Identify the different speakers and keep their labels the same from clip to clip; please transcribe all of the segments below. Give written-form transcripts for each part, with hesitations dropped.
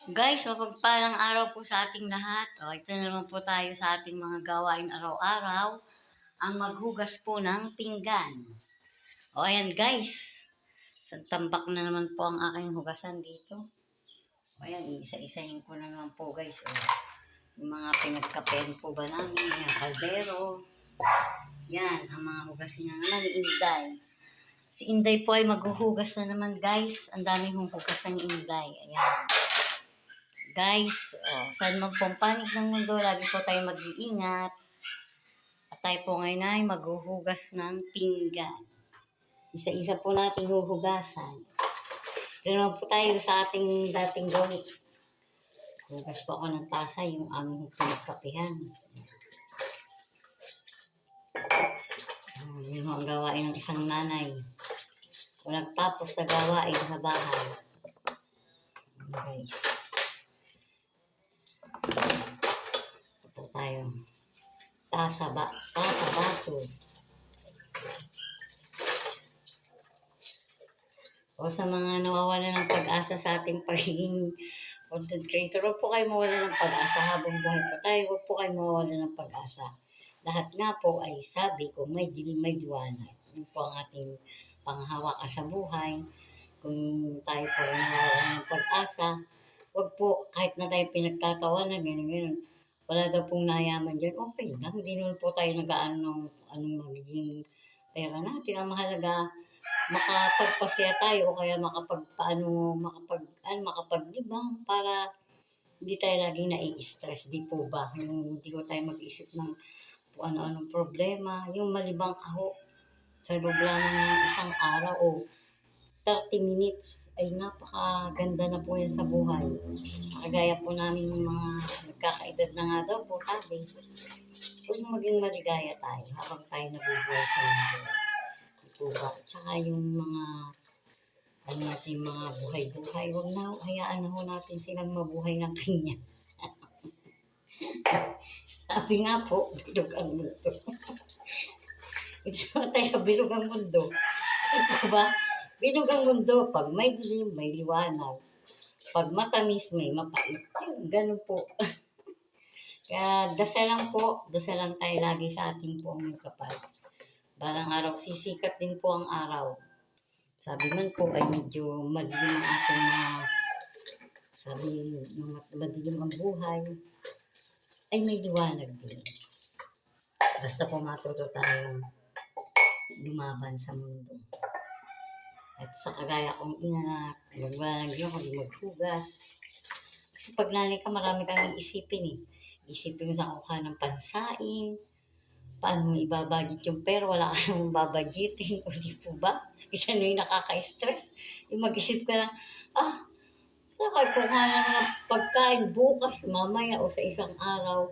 Speaker 1: Guys, mapagpalang araw po sa ating lahat. O, ito na naman po tayo sa ating mga gawain araw-araw. Ang maghugas po ng pinggan. O, ayan guys. Sa tambak na naman po ang aking hugasan dito. O, ayan, isa-isahin ko na naman po guys. O, yung mga pinagkapen po ba namin. Ayan, kaldero. Yan, ang mga hugasin na naman ni Inday. Si Inday po ay maghuhugas na naman guys. Ang dami hong hugasan ni Inday. Ayan. Guys, saan man pong panig ng mundo, lagi po tayo mag-iingat. At tayo po ngayon ay maghuhugas ng pinggan. Isa-isa po natin huhugasan. Ito naman po tayo sa ating dating gawin. Hugas po ako ng tasa, yung aming pinagkapihan. Yun ang gawain ng isang nanay. Kung nagtapos na gawain sa bahay. Guys. Ito tayo. Tasa, baso. O sa mga nawawala ng pag-asa sa ating pagiging content creator, huwag po kayo mawala ng pag-asa habang buhay po tayo. Huwag po kayo mawala ng pag-asa. Lahat nga po ay sabi ko, may dilim, may liwanag. Yun po ang ating panghawakan sa buhay. Kung tayo po ay nawawala ng pag-asa, huwag po, kahit na tayo pinagtatawanan, gano'n. Wala daw pong nayaman dyan, okay lang. Hindi naman po tayo nag-aano ng anong magiging pera natin. Ang mahalaga, makapagpasya tayo o kaya makapaglibang para hindi tayo laging nai-stress, di po ba? Yung hindi ko tayo mag-isip ng kung ano-anong problema. Yung malibang ako sa loob lang ng isang araw o 30 minutes ay napakaganda na po yan sa buhay. Kagaya po namin yung mga nagkakaedad na nga daw po, sabi. Kung maging maligaya tayo habang tayo nabubuhay sa mundo. Ito ba? Tsaka yung mga natin mga buhay-buhay, huwag na, hayaan na ho natin silang mabuhay ng kanya. Sabi nga po, bilog ang mundo. Ito tayo sa bilog ang mundo. Ito ba? Bilog ang mundo, pag may dilim, may liwanag. Pag matamis, may mapait. Yun, ganun po. Kaya dasal lang tayo lagi sa ating poong kapal. Balang araw, sisikat din po ang araw. Sabi man po ay medyo madilim ang ating sabi madilim ang buhay, ay may liwanag din. Basta po matuto tayong lumaban sa mundo. At sa kagaya kong ina, magbalagyo kung maghugas. Kasi pag nanay ka, marami kang isipin eh. Isipin mo sa kuha ng pansain, paano mo ibabudget yung pera, wala ka nang babudgetin, o di po ba? Isa na yung nakaka-stress. Yung mag-isip ka na, saka kuha ng pagkain bukas, mamaya, o sa isang araw,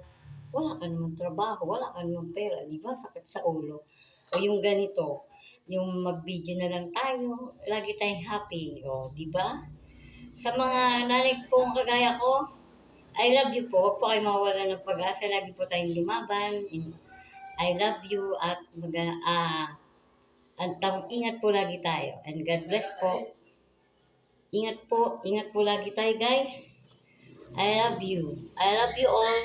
Speaker 1: wala ka naman trabaho, wala ka naman pera, di ba? Sakit sa ulo. O yung ganito, yung mag-video na lang tayo, lagi tayong happy, o di ba? Sa mga nanay po kagaya ko, I love you po. Huwag po kayo mawala ng pag-asa. Lagi po tayong lumaban. I love you at ingat po lagi tayo. And God bless po. Ingat po lagi tayo guys. I love you. I love you all.